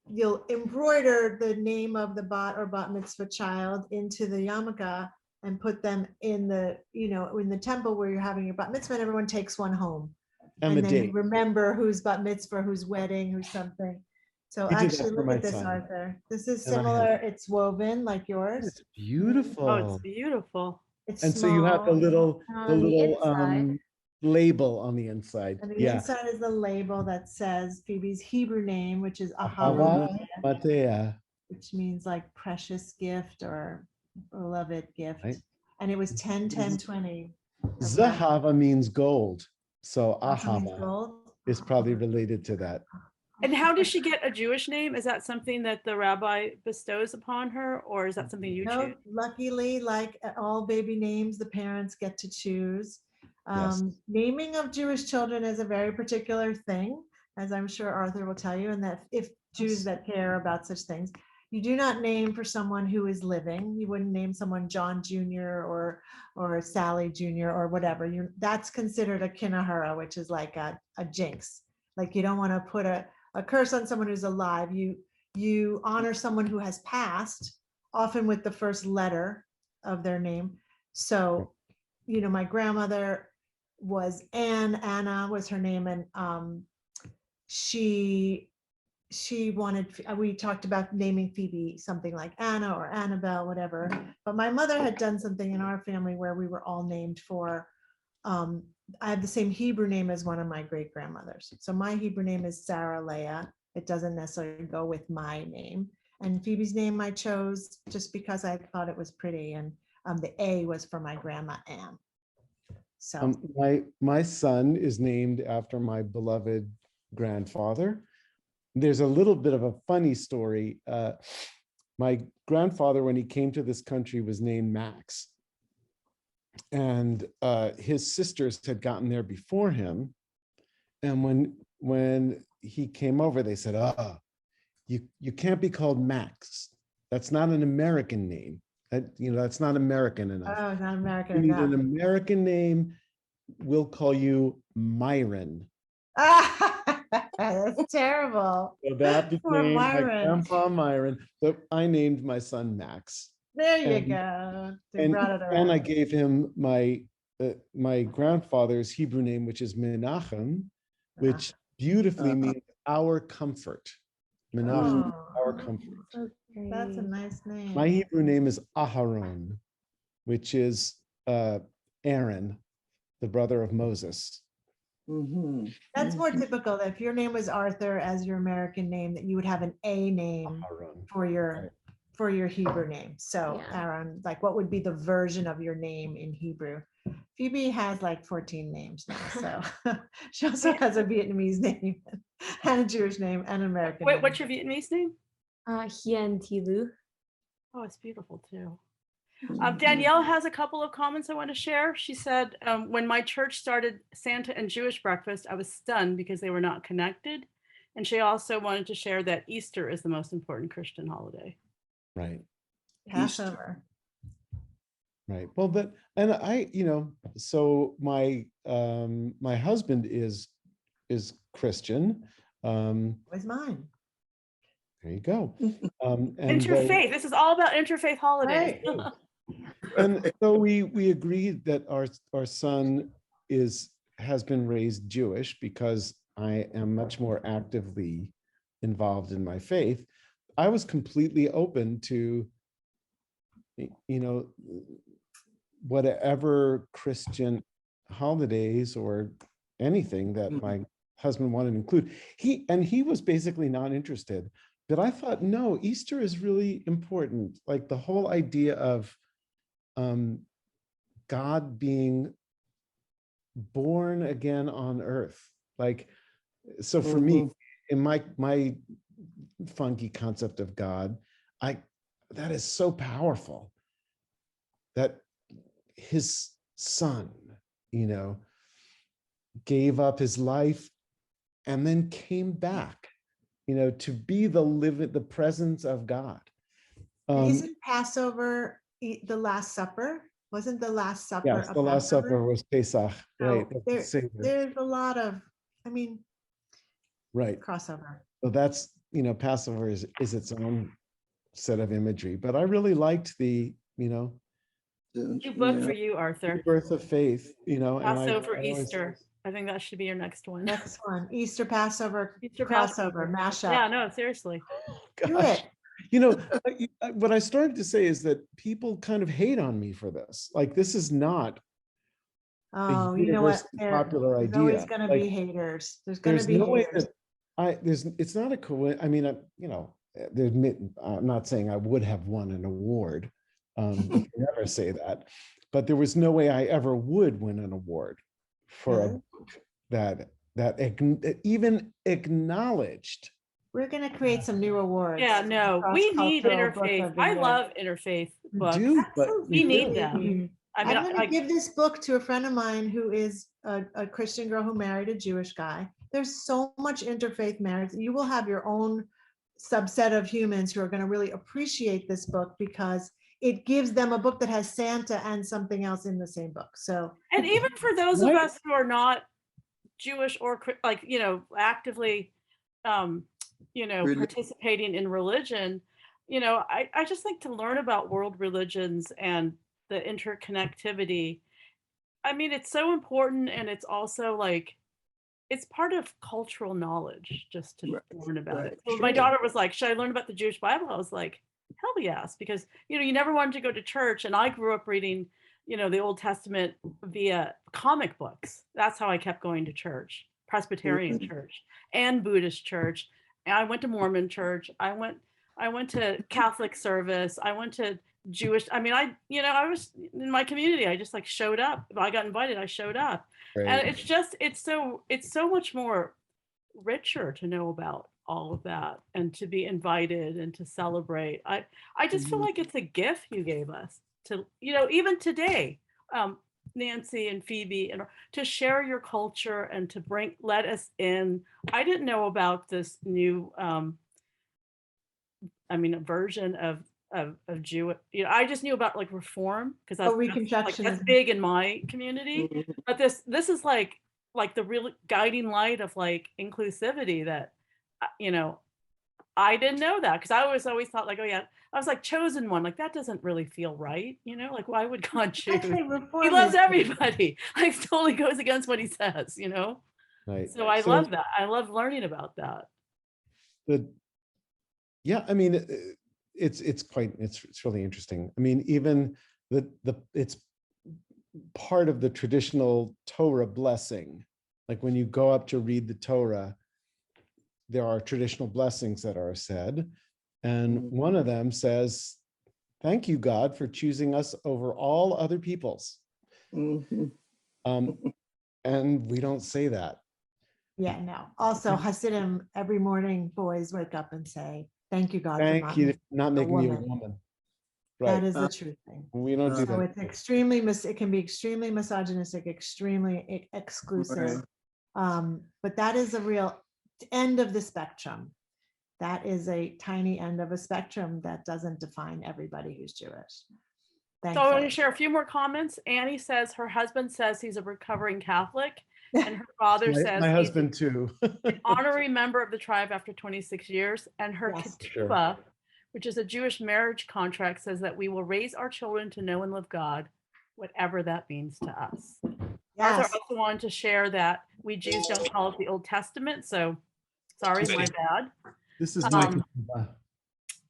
you'll embroider the name of the bat or bat mitzvah child into the yarmulke and put them in the, in the temple where you're having your bat mitzvah, and everyone takes one home. And the then date. you remember who's bat mitzvah, whose wedding, who's something. So We did that actually, for look my at this, son. Arthur. This is And I similar. It's woven like yours. It's beautiful. Oh, it's beautiful. It's And so you have the small. little On the inside. label on the inside. And the Yeah. inside is the label that says Phoebe's Hebrew name, which is Ahava Ahava, Matea. which means like precious gift or beloved gift. Right. And it was 10, 10, 20. Zahava means gold. So Also means Ahava gold. is probably related to that. And how does she get a Jewish name? Is that something that the rabbi bestows upon her, or is that something you No, choose? luckily, like all baby names, the parents get to choose. Yes. Naming of Jewish children is a very particular thing, as I'm sure Arthur will tell you, and that if Jews that care about such things, you do not name for someone who is living. You wouldn't name someone John Jr. or Sally Jr. or whatever. That's considered a kinahara, which is like a jinx. Like you don't want to put a curse on someone who's alive. You honor someone who has passed, often with the first letter of their name. So, my grandmother was Anna was her name, and she wanted, we talked about naming Phoebe something like Anna or Annabelle, whatever. But my mother had done something in our family where we were all named for, I have the same Hebrew name as one of my great grandmothers. So my Hebrew name is Sarah Leah. It doesn't necessarily go with my name. And Phoebe's name I chose just because I thought it was pretty. And the A was for my grandma Anne. So my son is named after my beloved grandfather. There's a little bit of a funny story. My grandfather, when he came to this country, was named Max. And his sisters had gotten there before him. And when he came over, they said, you can't be called Max. That's not an American name. That's not American enough. Oh, not American You need enough. an American name. We'll call you Myron. That's terrible. So that Poor became my Myron. grandpa Myron, but I named my son Max. There you And- go. They brought it And I around. gave him my grandfather's Hebrew name, which is Menachem, which beautifully means our comfort. Menachem, our comfort. So That's a great. nice name. My Hebrew name is Aharon, which is Aaron, the brother of Moses. Mhm. That's more typical. That if your name was Arthur as your American name, that you would have an A name Aaron. for your Hebrew name. So Yeah. Aaron, like what would be the version of your name in Hebrew? Phoebe has like 14 names now. So she also has a Vietnamese name and a Jewish name and an American Wait, name. what's your Vietnamese name? Hien Thi Lu. Oh, it's beautiful too. Mhm. Danielle has a couple of comments I want to share. She said, when my church started Santa and Jewish breakfast, I was stunned because they were not connected. And she also wanted to share that Easter is the most important Christian holiday. Right. Passover. Right. Well, but, and I, so my, my husband is Christian. Was mine. There you go. And Interfaith. This is all about interfaith holidays. Right. and so we agreed that our son has been raised Jewish because I am much more actively involved in my faith. I was completely open to, whatever Christian holidays or anything that my husband wanted to include. He was basically not interested. But I thought, no, Easter is really important. Like the whole idea of God being born again on earth. Like, so for me, in my funky concept of God, that is so powerful that his son, gave up his life and then came back, to be the presence of God. Isn't Passover the Last Supper? Wasn't the Last Supper? Yes, the Last Supper was Pesach, right? There's a lot of, right, crossover. So that's, Passover is its own set of imagery, but I really liked the, New book for you, Arthur. birth of faith, Passover, Easter. I think that should be your next one. Next one, Easter, Passover, Easter, crossover, mashup. Yeah, no, seriously. Do it. What I started to say is that people kind of hate on me for this. Like, this is not Oh, you know what? popular There's idea. always going to Like, be haters. There's going to there's be no way haters. that it's not a coincidence. I'm not saying I would have won an award. You can never say that, but there was no way I ever would win an award for a book that even acknowledged. We're going to create some new awards. Yeah, no, we need Cross-cultural book interfaith. of the I year. love interfaith books. Do, but We need do. them. I'm going to give this book to a friend of mine who is a Christian girl who married a Jewish guy. There's so much interfaith marriage. You will have your own subset of humans who are going to really appreciate this book because it gives them a book that has Santa and something else in the same book. So, and even for those of us who are not Jewish or actively, participating in religion, I just think to learn about world religions and the interconnectivity. I mean, it's so important, and it's also like, it's part of cultural knowledge just to learn about it. So my daughter was like, should I learn about the Jewish Bible? I was like, hell yes, because, you never wanted to go to church. And I grew up reading, the Old Testament via comic books. That's how I kept going to church, Presbyterian church and Buddhist church. And I went to Mormon church. I went to Catholic service. I went to Jewish. I mean, I was in my community. I just like showed up. If I got invited, I showed up. Right. And it's so much more richer to know about all of that and to be invited and to celebrate. I just feel like it's a gift you gave us to, even today, Nancy and Phoebe, and to share your culture and to let us in. I didn't know about this new, a version of Jew. I just knew about like Reform because that's big in my community. But this is like the real guiding light of like inclusivity that, I didn't know that because I always thought like, oh yeah, I was like chosen one. Like that doesn't really feel right. Like why would God choose? He loves everybody. Like totally goes against what he says, Right. So I love that. I love learning about that. Yeah, I mean, it's really interesting. I mean, even it's part of the traditional Torah blessing Like when you go up to read the Torah, there are traditional blessings that are said. And one of them says, thank you, God, for choosing us over all other peoples. Mhm. And we don't say that. Yeah, no. Also, Hasidim, every morning, boys wake up and say, thank you, God, for Thank you for not making me a woman. woman. That Right. is the true thing. We don't do So that. it's extremely, it can be extremely misogynistic, extremely exclusive. But that is a real end of the spectrum. That is a tiny end of a spectrum that doesn't define everybody who's Jewish. So I want to Thankfully. share a few more comments. Annie says her husband says he's a recovering Catholic, and her father says My he's husband too. an honorary member of the tribe after 26 years. And her Yes. ketubah, which is a Jewish marriage contract, says that we will raise our children to know and love God, whatever that means to us. Arthur Yes. also wanted to share that we Jews don't call it the Old Testament, so sorry, my bad. This is my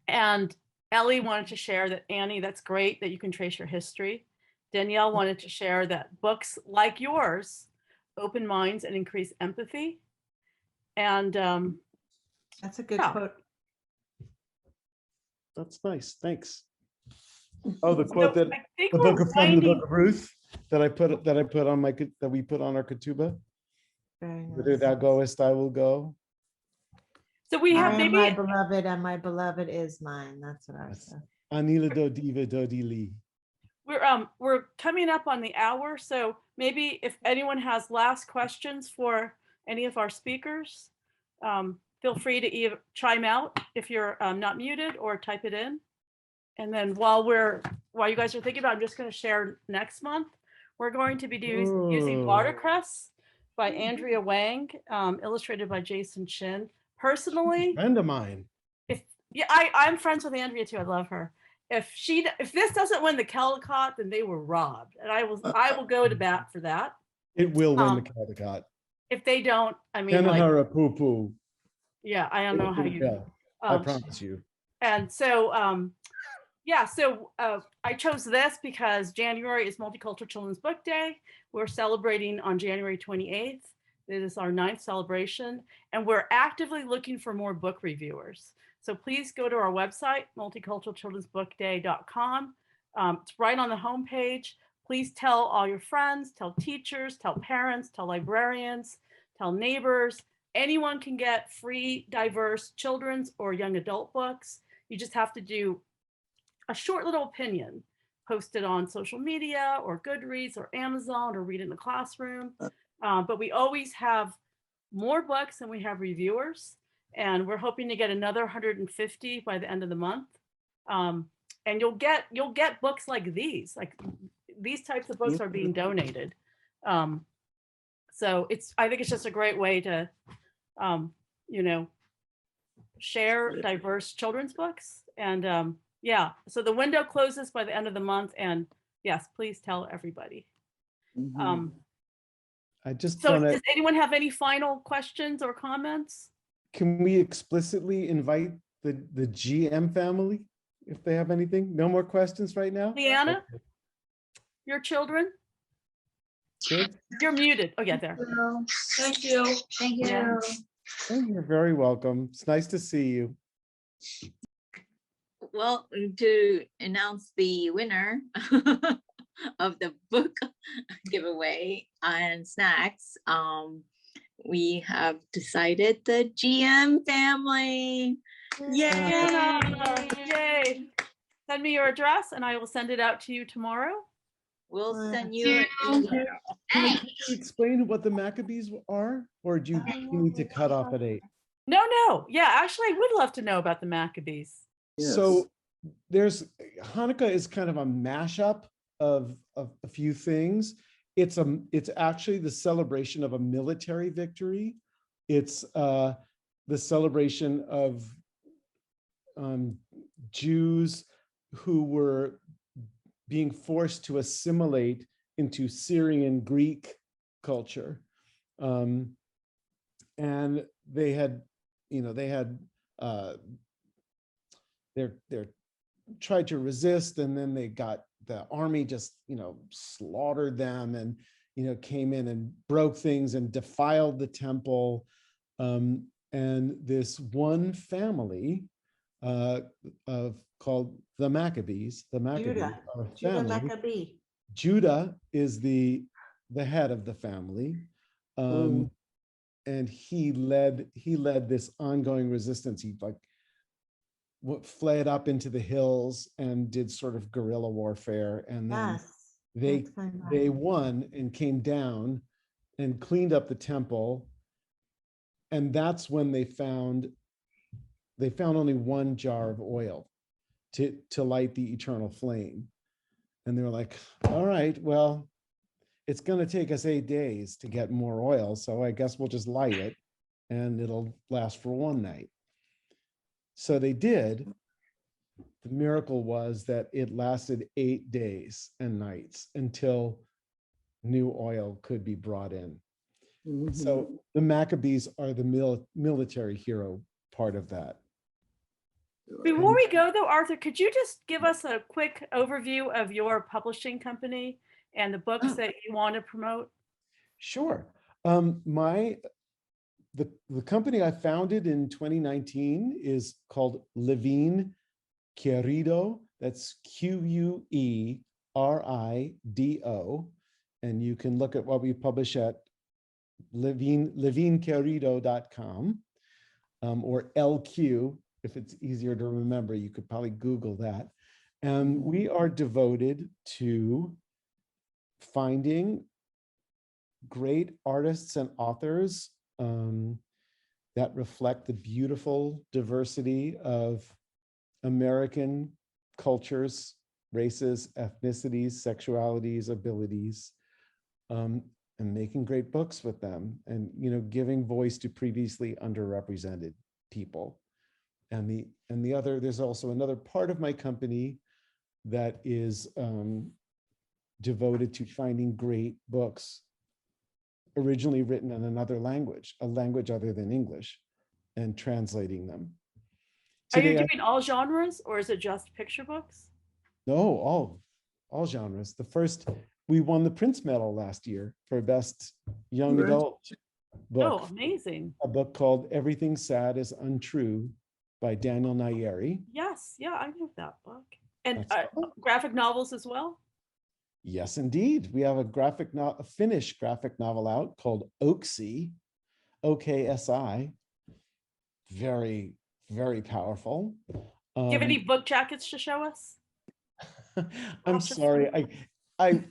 And Ellie wanted to share that, Annie, that's great that you can trace your history. Danielle wanted to share that books like yours open minds and increase empathy. And That's a good Yeah. quote. That's nice. Thanks. Oh, the quote so that I think the we're book of from the winding- book of Ruth that I put on my that we put on our ketubah. Very Whither nice. thou goest, I will go. So we have I am my maybe beloved, and my beloved is mine. That's what I Yes. said. Anila do diva do di li. we're coming up on the hour, so maybe if anyone has last questions for any of our speakers, feel free to either chime out if you're not muted or type it in. And then while you guys are thinking about it, I'm just going to share next month. We're going to be using Ooh. Watercress by Andrea Wang, illustrated by Jason Shin. Personally, Friend of mine. I'm friends with Andrea too. I love her. If this doesn't win the Caldecott, then they were robbed, and I will go to bat for that. It will win the Caldecott. If they don't, I mean, Kanahara poo poo. yeah, I don't know how you. Yeah, I promise you. And so, I chose this because January is Multicultural Children's Book Day. We're celebrating on January 28th. It is our 9th celebration, and we're actively looking for more book reviewers. So please go to our website, multiculturalchildrensbookday.com. It's right on the homepage. Please tell all your friends, tell teachers, tell parents, tell librarians, tell neighbors. Anyone can get free, diverse children's or young adult books. You just have to do a short little opinion, post it on social media or Goodreads or Amazon or read in the classroom. But we always have more books than we have reviewers. And we're hoping to get another 150 by the end of the month. And you'll get books like these. Like these types of books are being donated. So I think it's just a great way to, share diverse children's books. And so the window closes by the end of the month. And yes, please tell everybody. I just So want to. does anyone have any final questions or comments? Can we explicitly invite the GM family if they have anything? No more questions right now? Leanna, your children? Good. You're muted. Oh, yeah, there. Thank you. Thank you. Yeah. Oh, you're very welcome. It's nice to see you. Well, to announce the winner of the book giveaway and snacks, we have decided the GM family. Yay! Yay. Send me your address and I will send it out to you tomorrow. We'll send you an email. Can you explain what the Maccabees are, or do you need to cut off at 8? No. Yeah, actually, I would love to know about the Maccabees. So Hanukkah is kind of a mashup of a few things. It's actually the celebration of a military victory. It's the celebration of Jews who were being forced to assimilate into Syrian Greek culture. And they had tried to resist, and then the army just, slaughtered them. And, came in and broke things and defiled the temple. And this one family called the Maccabees, Judah. are a Judah family. Maccabee. Judah is the head of the family. And he led this ongoing resistance. He fled up into the hills and did sort of guerrilla warfare, and then Yes. they won and came down and cleaned up the temple. And that's when they found only one jar of oil to light the eternal flame. And they were like, all right, well, it's going to take us 8 days to get more oil, so I guess we'll just light it and it'll last for one night. So they did. The miracle was that it lasted 8 days and nights until new oil could be brought in. So the Maccabees are the military hero part of that. Before we go though, Arthur, could you just give us a quick overview of your publishing company and the books that you want to promote? Sure. The company I founded in 2019 is called Levine Querido. That's Querido. And you can look at what we publish at levinequerido.com, or LQ. If it's easier to remember, you could probably Google that. And we are devoted to finding great artists and authors that reflect the beautiful diversity of American cultures, races, ethnicities, sexualities, abilities, and making great books with them, and giving voice to previously underrepresented people. And there's also another part of my company that is devoted to finding great books originally written in another language, a language other than English, and translating them. Are you doing all genres, or is it just picture books? No, all genres. We won the Prince Medal last year for best young adult book. Oh, amazing. A book called Everything Sad is Untrue by Daniel Nayeri. Yes, yeah, I know that book. And Cool. graphic novels as well? Yes, indeed. We have a Finnish graphic novel out called Oksi, OKSI. Very, very powerful. Do you have any book jackets to show us? I'm sorry. I'm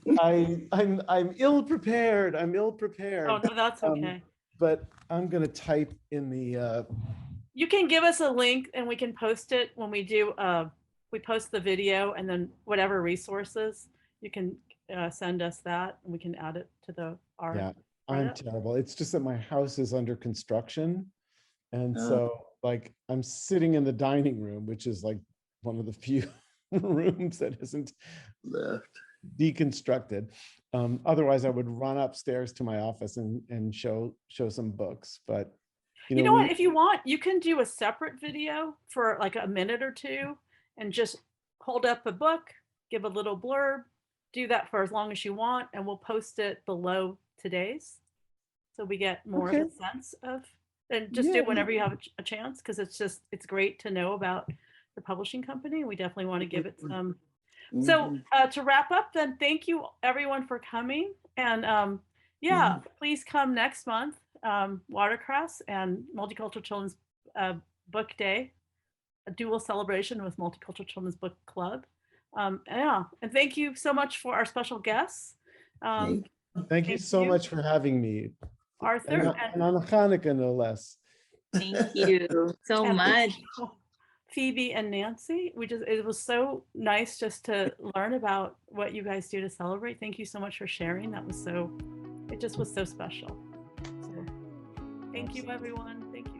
ill prepared. I'm ill prepared. Oh, no, that's okay. But I'm gonna type in the. You can give us a link and we can post it when we do. We post the video, and then whatever resources you can send us that, and we can add it to our. Yeah, I'm terrible. It's just that my house is under construction, and so I'm sitting in the dining room, which is like one of the few rooms that isn't left deconstructed. Otherwise, I would run upstairs to my office and show some books. But you know what? If you want, you can do a separate video for like a minute or two, and just hold up a book, give a little blurb. Do that for as long as you want, and we'll post it below today's, so we get more of a sense of. And just do it whenever you have a chance, because it's great to know about the publishing company. We definitely want to give it some. So to wrap up, then, thank you everyone for coming, and please come next month. Watercress and Multicultural Children's Book Day, a dual celebration with Multicultural Children's Book Club. And thank you so much for our special guests. Thank you so much for having me, Arthur, and on Hanukkah, no less. Thank you so much. Phoebe and Nancy. It was so nice just to learn about what you guys do to celebrate. Thank you so much for sharing. It just was so special. So, thank you, everyone. Thank you.